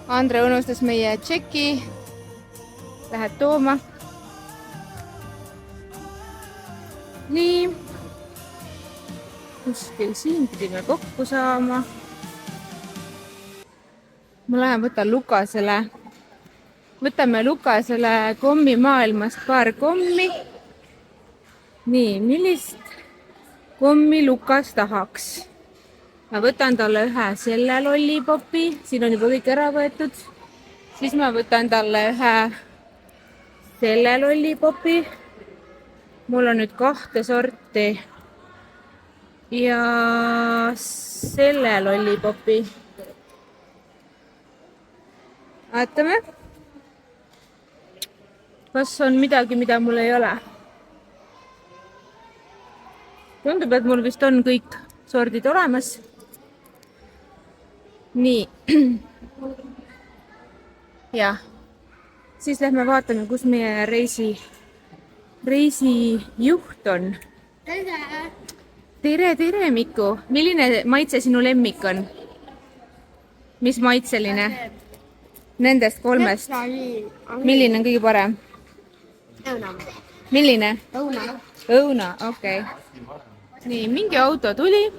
Andre unustas meie tšeki. Lähed tooma. Nii. Kuskil siin pidime kokku saama. Ma lähen võtan Lukasele. Võtame Lukasele kommimaailmast paar kommi. Nii, millist kommi Lukas tahaks? Ma võtan talle ühe selle lollipopi. Siin on juba kõik ära võetud. Siis ma võtan talle ühe selle lollipopi. Mul on nüüd 2 sorti. Ja selle lollipopi. Vaatame. Kas on midagi, mida mul ei ole? Tundub, et mul vist on kõik sordid olemas. Nii. Ja. Siis lähme vaatame, kus meie reisijuht on. Tere, Miku. Milline maitse sinu lemmik on? Mis maitseline? Nendest 3. Milline on kõige parem? Õuna. Milline? Õuna. Õuna, okei. Nii, mingi auto tuli.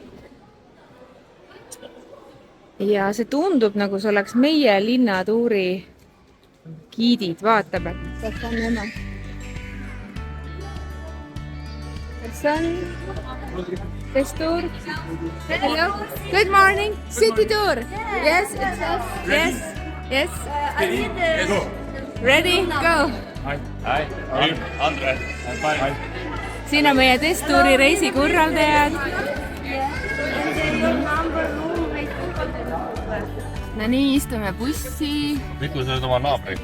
Ja see tundub, nagu see oleks meie linnatuuri giidid. Vaatame. Kas on nemad? Kas on? This tour? Hello? Good morning. City tour. Yes. Yes. Ready? Go. Hi. Andre. Hi. Siin on meie testtuuri reisikorraldajad. No nii, istume bussi. Miku, sa oled oma naabri.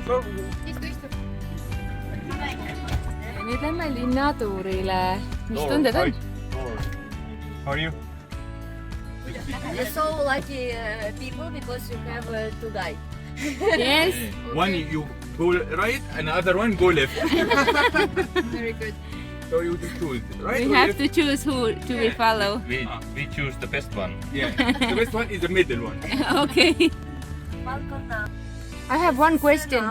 Nüüd lähme linnatuurile. Mis tunded on? How are you? So lucky people because you have 2 guys. Yes. One you go right and the other one go left. Very good. So you just choose right. We have to choose who to we follow. We choose the best one. Yeah. The best one is the middle one. Okay. I have one question.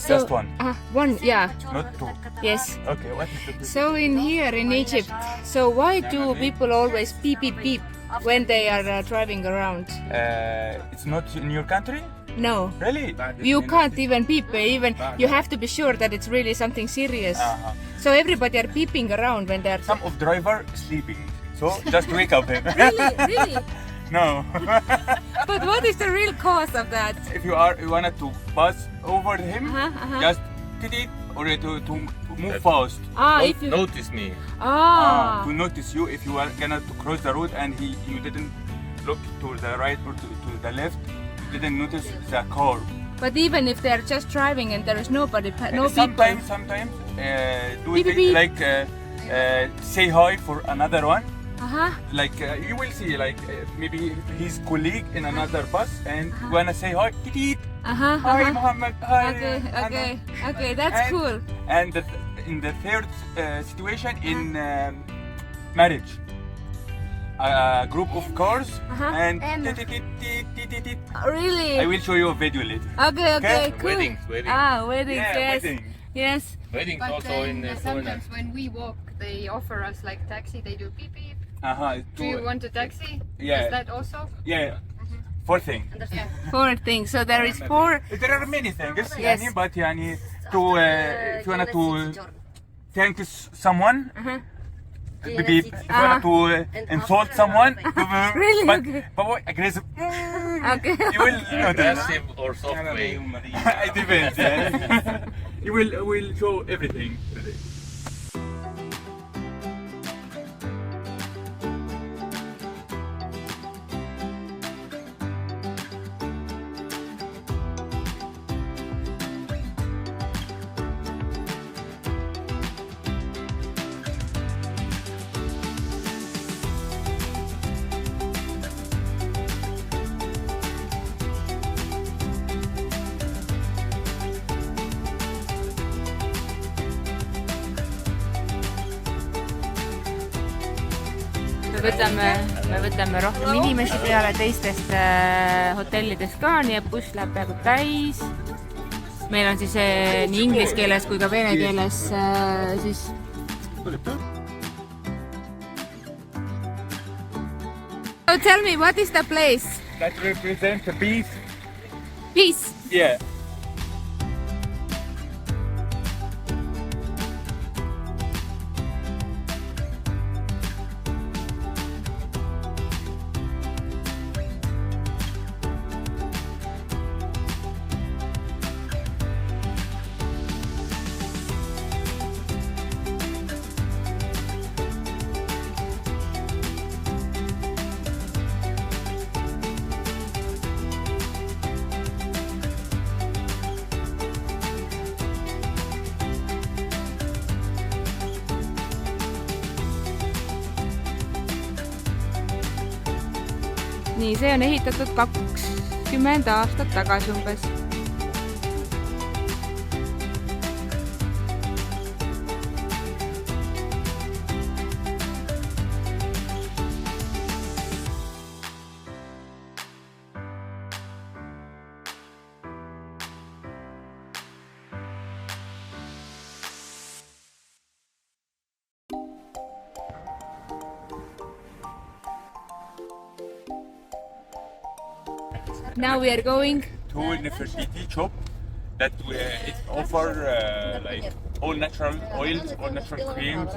Just one. One, yeah. Not 2. Yes. Okay, what is the So here in Egypt, so why do people always beep beep beep when they are driving around? It's not in your country? No. Really? You can't even beep, even you have to be sure that it's really something serious. So everybody are beeping around when they are... Some of driver sleeping. So just wake up him. Really? No. But what is the real cause of that? If you wanted to pass over him, just did it or to move fast. If you... Notice me. To notice you if you are gonna to cross the road and you didn't look to the right or to the left, you didn't notice the car. But even if they are just driving and there is nobody, no Sometimes do Beep, it beep. like say hi for another one. people... Like you will see like maybe his colleague in another bus and wanna say hi. Hi Muhammad. Hi. Okay, that's cool. And in the third situation in marriage, a group of cars and Really? I will show you a video later. Okay, cool. Weddings. Weddings, Yeah, yes. wedding. Yes. Weddings But also in sometimes when we walk, they offer us like taxi. They do beep beep. Do you want a taxi? Yeah. Is that also? Yeah. Fourth thing. Understand. 4 things. So there is 4. There are many things. Yes. But to if you want to thank someone. Maybe if you want to insult someone. Really? But aggressive. Okay. You will notice. aggressive or soft way. It depends. Yeah. You will show everything today. me võtame rohkem inimesi peale teistest hotellidest ka, nii et buss läheb peaaegu täis. Meil on siis nii inglise keeles kui ka vene keeles siis. So tell me, what is the place? That represents a peace. Peace. Yeah. Nii, see on ehitatud 20 aastat tagasi umbes. Now we are going to Nefertiti shop that it offer like all natural oils, all natural creams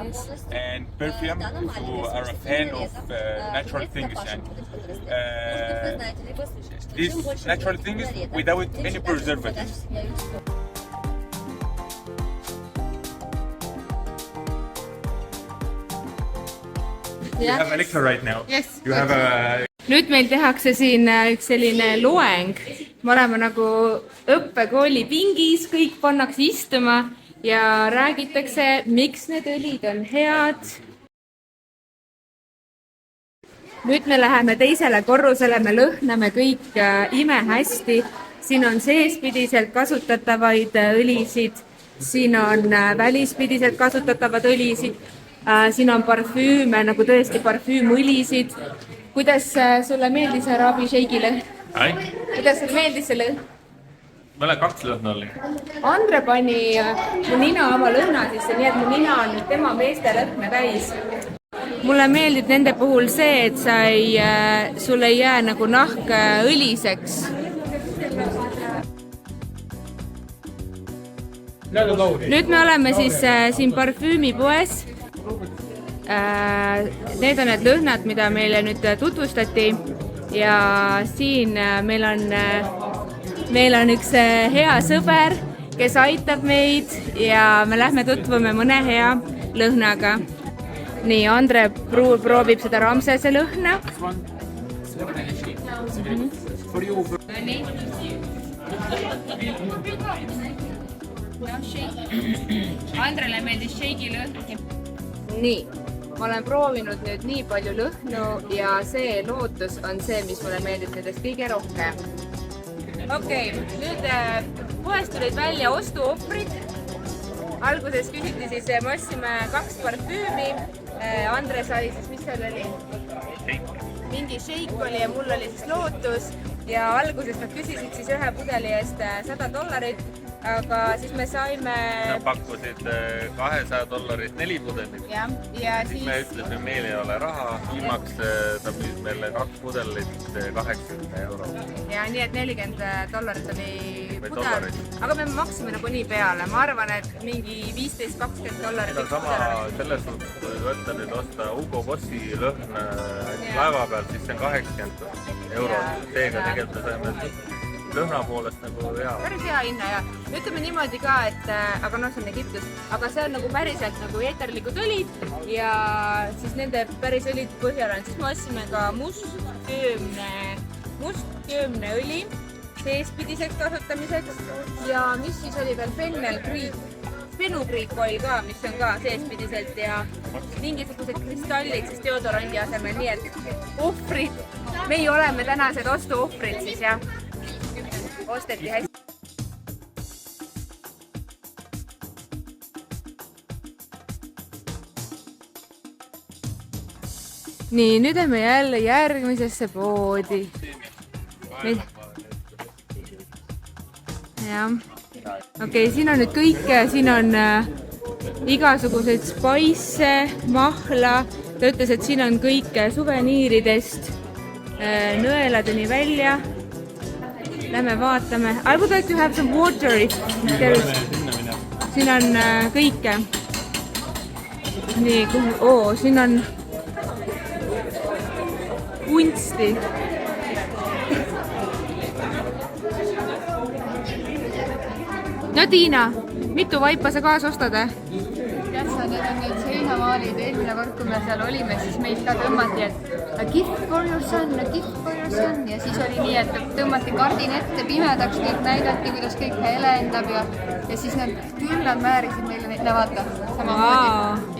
and perfume. If you are a fan of natural things and these natural things without any preservatives. You have a lecture right now. Yes. You have a Nüüd meil tehakse siin üks selline loeng. Me oleme nagu õppekooli pingis, kõik pannakse istuma ja räägitakse, miks need õlid on head. Nüüd me läheme teisele korrusele, me lõhname kõik imehästi. Siin on seespidiselt kasutatavaid õlisid, siin on välispidiselt kasutatavad õlisid, siin on parfüüme, nagu tõesti parfüümõlisid. Kuidas sulle meeldis Arabi Sheikile? Kuidas sulle meeldis selle? Meile 2 lõhna oli. Andre pani mu nina oma lõhna sisse, nii et mu nina on tema meeste lõhna täis. Mulle meeldib nende puhul see, et sul ei jää nagu nahk õliseks. Nüüd me oleme siis siin parfüümipoes. Need on need lõhnad, mida meile nüüd tutvustati ja siin meil on üks hea sõber, kes aitab meid ja me lähme tutvume mõne hea lõhnaga. Nii, Andre proovib seda Ramsese lõhna. Andrele meeldis Sheiki lõhn. Nii, ma olen proovinud nüüd nii palju lõhnu ja see lootus on see, mis mulle meeldib nendest kõige rohkem. Okei, nüüd poest tulid välja ostuohvrid. Alguses küsiti siis, me ostsime 2 parfüümi. Andre sai siis, mis seal oli? Mingi Sheik oli ja mul oli siis lootus. Ja alguses nad küsisid siis ühe pudeli eest $100. Aga siis me saime... Nad pakkusid $200 4 pudelit. Ja siis me ütlesime, meil ei ole raha. Viimaks ta müüs meile 2 pudelit €80. Ja nii et $40 oli pudel. Aga me maksime nagu nii peale. Ma arvan, et mingi $15-20. Seda sama selles suhtes, kui võtta nüüd osta Hugo Bossi lõhn laeva peal, siis see on €80. Seega tegelikult saime lõhna poolest nagu hea. Päris hea hinna ja ütleme niimoodi ka, et aga noh, see on Egiptus, aga see on nagu päriselt nagu eeterlikud õlid ja siis nende päris õlid põhjal on. Siis me ostsime ka mustköömne õli seespidiseks kasutamiseks ja mis siis oli veel fenugreek oil ka, mis on ka seespidiselt ja mingisugused kristallid siis deodorandi asemel, nii et ohvrid, meie oleme tänased ostuohvrid siis jah. Osteti hästi. nii, nüüd lähme jälle järgmisesse poodi. Jah. Okei, siin on nüüd kõike, siin on igasuguseid spice, mahla. Ta ütles, et siin on kõike suveniiridest nõeladeni välja. Lähme vaatame. I would like to have some water if there is. Siin on kõike. Nii, siin on kunsti. No Tiina, mitu vaipa sa kaasa ostad? Need on need seinamaalid. Eelmine kord, kui me seal olime, siis meid ka tõmmati, et a gift for your son, a gift for your son. Ja siis oli nii, et tõmmati kardin ette pimedaks, nii et näidati, kuidas kõik helendab ja siis nad küll nad määrisid meile neid, vaata, samamoodi.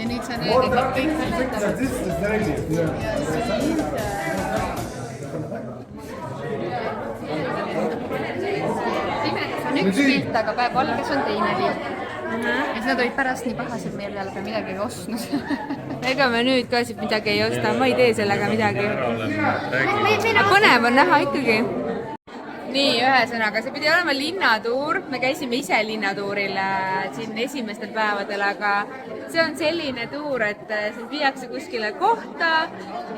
Ja nüüd sa näed, et nad kõik helendavad. Ja siis pimedas on üks pilt, aga valges on teine pilt. Ja siis nad olid pärast nii pahased meil peale, et midagi ei ostnud. Ega me nüüd ka siit midagi ei osta, ma ei tee sellega midagi. Põnev on näha ikkagi. Nii, ühesõnaga, see pidi olema linnatuur. Me käisime ise linnatuuril siin esimestel päevadel, aga see on selline tuur, et sind viiakse kuskile kohta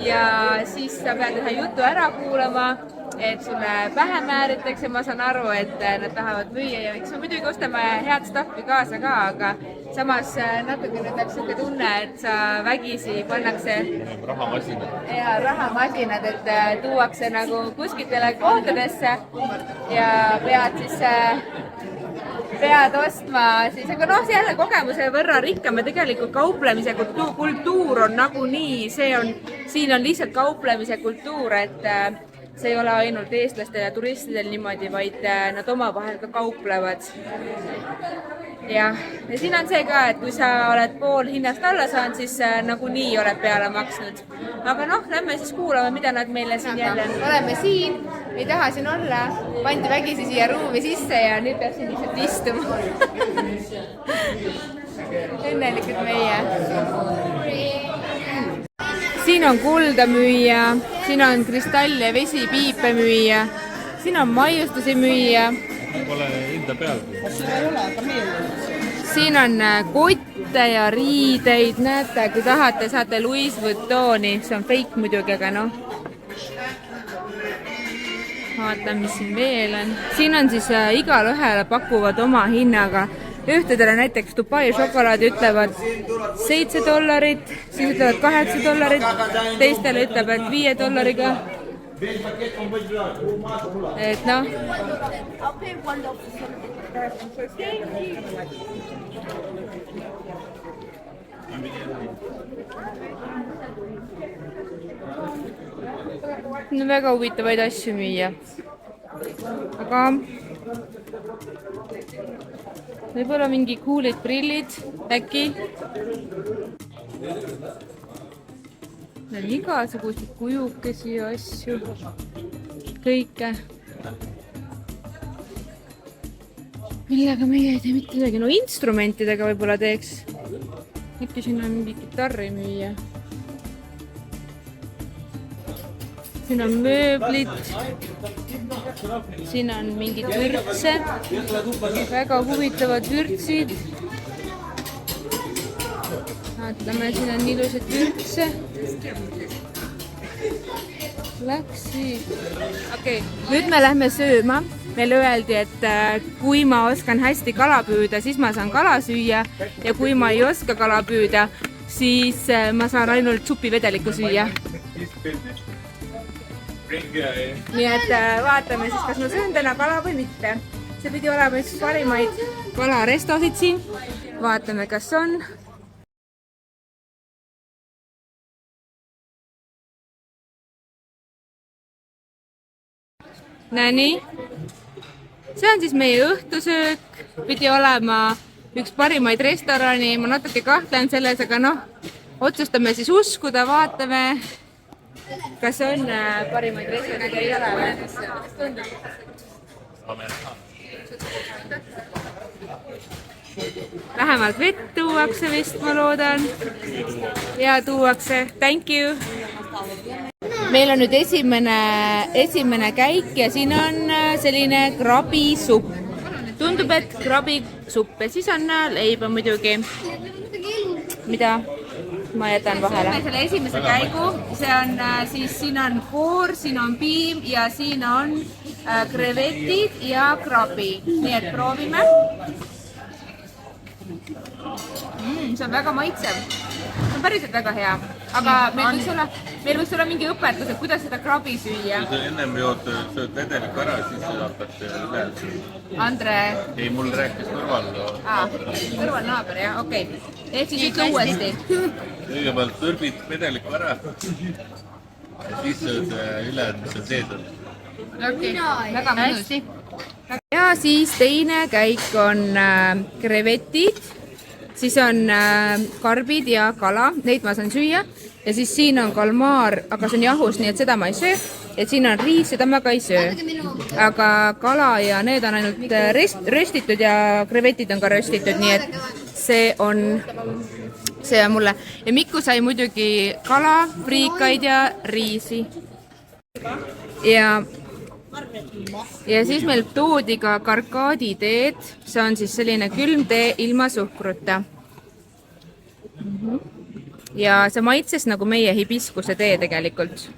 ja siis sa pead ühe jutu ära kuulama, et sulle pähe määritakse. Ma saan aru, et nad tahavad müüa ja eks me muidugi ostame head staffi kaasa ka, aga samas natukene tuleb selline tunne, et sa vägisi pannakse rahamasinad, et tuuakse nagu kuskitele kohtadesse ja pead ostma siis, aga noh, see jälle kogemuse võrra rikkam ja tegelikult kauplemise kultuur on nagunii, siin on lihtsalt kauplemise kultuur, et see ei ole ainult eestlastel ja turistidel niimoodi, vaid nad omavahel ka kauplevad. Ja siin on see ka, et kui sa oled pool hinnast alla saanud, siis nagunii oled peale maksnud. Aga noh, lähme siis kuulame, mida nad meile siin jälle. Oleme siin, ei taha siin olla, pandi vägisi siia ruumi sisse ja nüüd peab siin lihtsalt istuma. Õnnelikud meie. Siin on kulda müüa, siin on kristalle, vesipiipe müüa, siin on maiustusi müüa. Pole hinda pealgi. Siin on kotte ja riideid, näete, kui tahate, saate Louis Vuittoni, see on fake muidugi, aga noh. Vaatame, mis siin veel on. Siin on siis igal ühele pakuvad oma hinnaga. Ühtedele näiteks Dubai šokolaadi ütlevad $7, siis ütlevad $8, teistele ütlevad $5. Et noh. On väga huvitavaid asju müüa. Aga võib-olla mingi kuulid prillid, äkki. On igasuguseid kujukesi ja asju. Kõike. Millega meie ei tee mitte midagi. No instrumentidega võib-olla teeks. Äkki siin on mingi kitarri müüa. Siin on mööblid. Siin on mingid vürtse. Väga huvitavad vürtsid. Vaatame, siin on ilusad vürtse. Läksid. Okei, nüüd me lähme sööma. Meile öeldi, et kui ma oskan hästi kala püüda, siis ma saan kala süüa. Ja kui ma ei oska kala püüda, siis ma saan ainult supivedelikku süüa. Nii et vaatame siis, kas ma söön täna kala või mitte. See pidi olema üks parimaid kalarestosid siin. Vaatame, kas on. Näni. See on siis meie õhtusöök. Pidi olema üks parimaid restorani. Ma natuke kahtlen selles, aga noh, otsustame siis uskuda, vaatame. Kas on parimaid restorani ei ole? Vähemalt vett tuuakse vist, ma loodan. Ja tuuakse. Thank you. meil on nüüd esimene käik ja siin on selline krabisupp. Tundub, et krabisupp ja siis on leiba muidugi, mida ma jätan vahele. Sööme selle esimese käigu, see on siis, siin on koor, siin on piim ja siin on krevetid ja krabi. Nii et proovime. See on väga maitsev. See on päriselt väga hea. Aga meil võiks olla mingi õpetus, et kuidas seda krabi süüa. Kui sa ennem sööd vedeliku ära, siis hakkad üle. Andre. Ei, mul rääkis Kõrvalnaaber, jah, okei. Ehk siis ütle uuesti. Kõigepealt tõrbid vedeliku ära ja siis sööd üle, mis on seedel. Okei, väga mõnus. Ja siis teine käik on krevetid, siis on karbid ja kala, neid ma saan süüa. Ja siis siin on kalmaar, aga see on jahus, nii et seda ma ei söö. Et siin on riis, seda ma ka ei söö. Aga kala ja need on ainult röstitud ja krevetid on ka röstitud, nii et see on mulle. Ja Mikku sai muidugi kala, friikaid ja riisi. Ja siis meil toodi ka karkaaditeed, see on siis selline külm tee ilma suhkruta. Ja see maitses nagu meie hibiskuse tee tegelikult.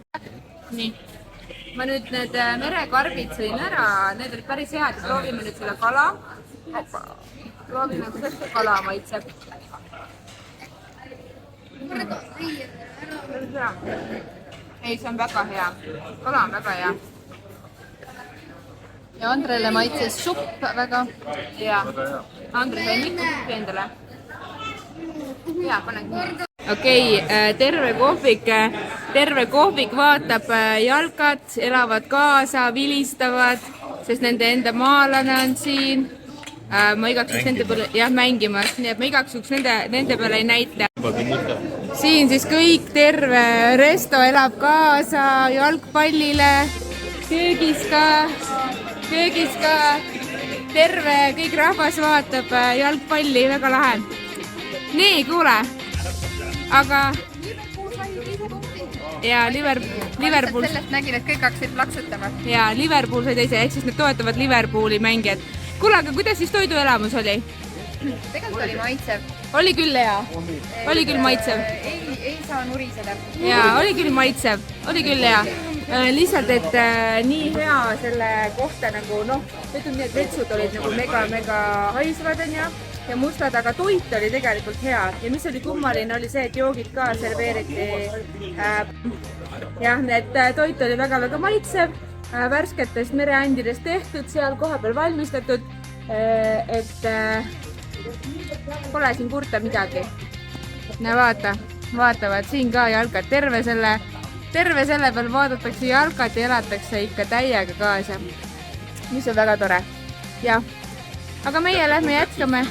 Nii, ma nüüd need merekarbid sõin ära, need olid päris head, proovime nüüd selle kala. Proovime, kuidas see kala maitseb. Ei, see on väga hea, kala on väga hea. Ja Andrele maitses supp väga. Ja, Andre sai mitu suppi endale. Ja, panen nii. Okei, terve kohvik vaatab jalkat, elavad kaasa, vilistavad, sest nende enda maalane on siin. Ma igaks juks nende peale mängimas, nii et ma igaks juks nende peale ei näita. Siin siis kõik terve resto elab kaasa jalgpallile, köögis ka terve, kõik rahvas vaatab jalgpalli, väga lahe. Nii, kuule, aga ja Liverpool sellest nägin, et kõik hakkasid plaksutama. Ja Liverpool sai teise, ehk siis nad toetavad Liverpooli mängijad. Kuule, aga kuidas siis toiduelamus oli? Tegelikult oli maitsev. Oli küll hea? Oli küll maitsev? Ei saa nuriseda. Jaa, oli küll maitsev, oli küll hea. Lihtsalt, et nii hea selle kohta nagu, ütleme nii, et vetsud olid nagu mega haisvad ja mustad, aga toit oli tegelikult hea. Ja mis oli kummaline, oli see, et joogid ka serveeriti. Jah, et toit oli väga maitsev, värsketest mereandidest tehtud, seal koha peal valmistatud, et pole siin kurta midagi. No vaatavad siin ka jalkat, terve selle peal vaadatakse jalkat ja elatakse ikka täiega kaasa, mis on väga tore. Jah, aga meie lähme jätkame.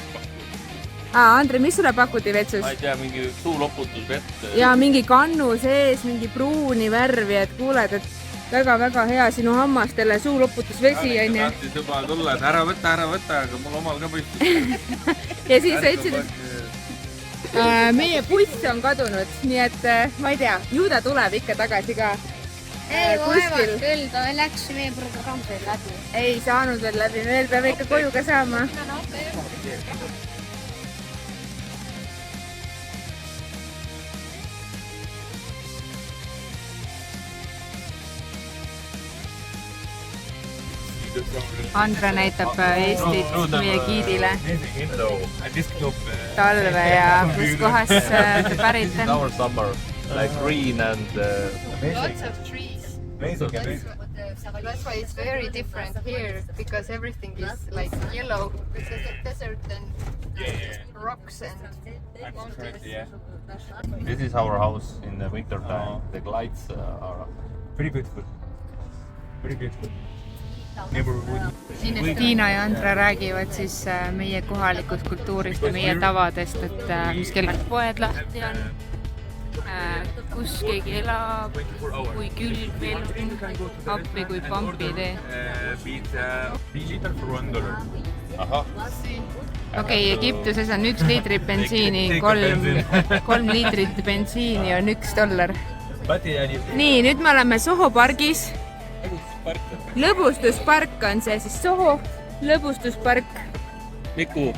Andre, mis sulle pakuti vetsus? Ma ei tea, mingi suuloputusvett. Ja mingi kannu sees, mingi pruuni värvi, et kuuled, et väga hea sinu hammastele suuloputusvesi on ju. Tahtis juba tulla, et ära võtta, aga mul omal ka mõistis. Ja siis sa ütlesid, et meie buss on kadunud, nii et ma ei tea, ju ta tuleb ikka tagasi ka. Ei, vaevalt küll, ta läks meie programm veel läbi. Ei saanud veel läbi, meil peab ikka koju ka saama. Andre näitab Eestit meie giidile talve ja kus kohas pärit on. Our summer, like green and Lots of trees. That's why it's very different here, because everything is like yellow. It's a desert and rocks and mountains. This is our house in the winter time. The lights are Pretty beautiful. Tiina ja Andre räägivad siis meie kohalikust kultuurist ja meie tavadest, et mis kell poed lahti on, kus keegi elab, kui külm veel, appi kui pampi tee. Okei, Egiptuses on 1 liitrit bensiini, 3 liitrit bensiini on $1. nii, nüüd me oleme Soho pargis. Lõbustuspark on see siis Soho lõbustuspark. Miku.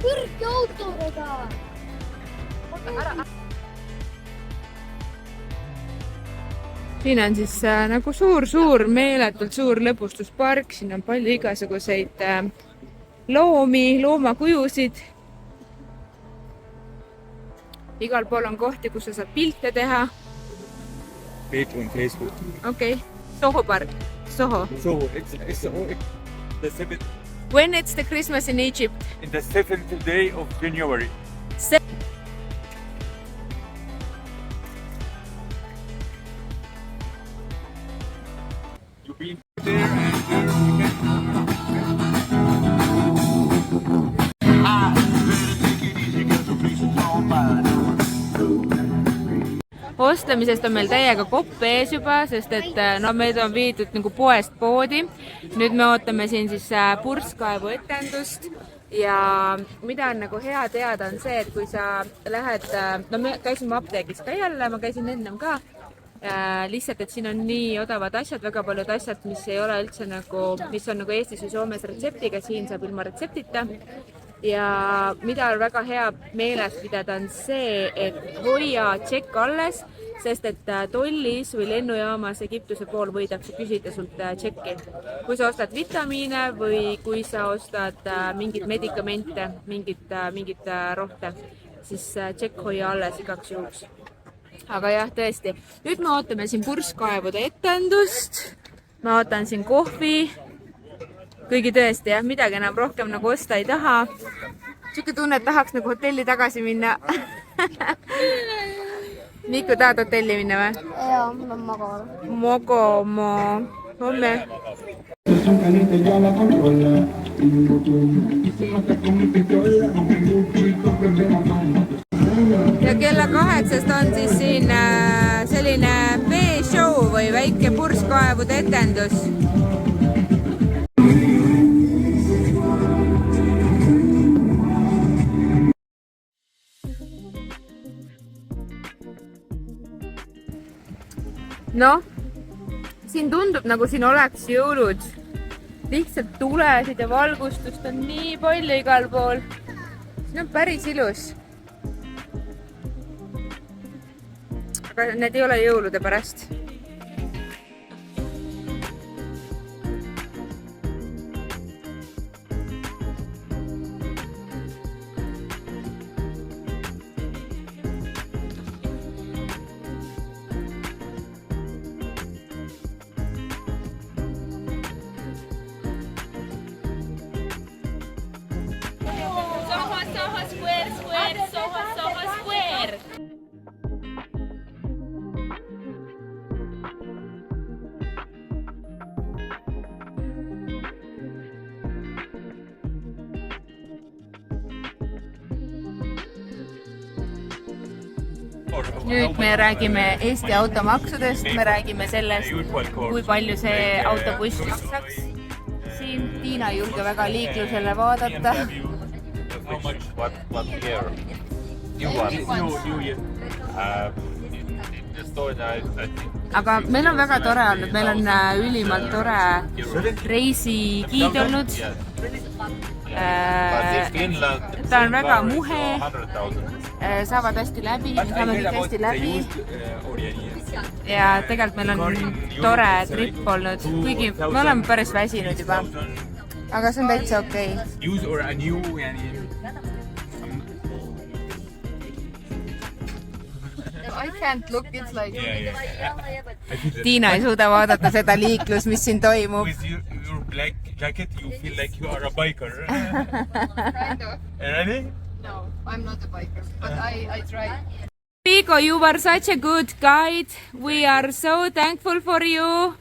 Kõrge autoga. Siin on siis nagu suur, meeletult suur lõbustuspark. Siin on palju igasuguseid loomi, loomakujusid. Igal pool on kohti, kus sa saad pilte teha. Page on Facebook. Okei. Soho park. Soho. So it's the 7th When it's the Christmas in Egypt? in the 7th day of January. You've been there and Ostlemisest on meil täiega kopp ees juba, sest et no meid on viidud nagu poest poodi. Nüüd me ootame siin siis purskkaevu etendust ja mida on nagu hea teada on see, et kui sa lähed, no me käisime apteegis ka jälle, ma käisin ennem ka, lihtsalt, et siin on nii odavad asjad, väga paljud asjad, mis ei ole üldse nagu, mis on nagu Eestis või Soomes retseptiga, siin saab ilma retseptita. Ja mida on väga hea meeles pidada on see, et hoia tšekk alles, sest et tollis või lennujaamas Egiptuse pool võidakse küsida sult tšekki. Kui sa ostad vitamiine või kui sa ostad mingid medikamente, mingid rohte, siis tšekk hoia alles igaks juhuks. Aga jah, tõesti. Nüüd me ootame siin purskkaevude etendust. Ma ootan siin kohvi. Kuigi tõesti, jah, midagi enam rohkem nagu osta ei taha. Siuke tunne, et tahaks nagu hotelli tagasi minna. Miku, tahad hotelli minna või? Jaa, ma magan. Magama. Homme. Ja kella 8 on siis siin selline veeshow või väike purskkaevude etendus. Noh, siin tundub nagu siin oleks jõulud. Lihtsalt tulesid ja valgustust on nii palju igal pool. Siin on päris ilus. Aga need ei ole jõulude pärast. Soho Square. Nüüd me räägime Eesti automaksudest, me räägime sellest, kui palju see autobuss maksaks. Siin Tiina ei julge väga liiklusele vaadata. How much? What year? New year. Estonia, I think. Aga meil on väga tore olnud, meil on ülimalt tore reisigiid olnud. Ta on väga muhe, saavad hästi läbi, saame kõik hästi läbi. Ja tegelikult meil on tore trip olnud, kuigi me oleme päris väsinud juba. Aga see on täitsa okei. I can't look, it's like... Tiina ei suuda vaadata seda liiklus, mis siin toimub. With your black jacket, you feel like you are a biker. Kind of. Really? No, I'm not a biker, but I try. Rico, you were such a good guide. We are so thankful for you.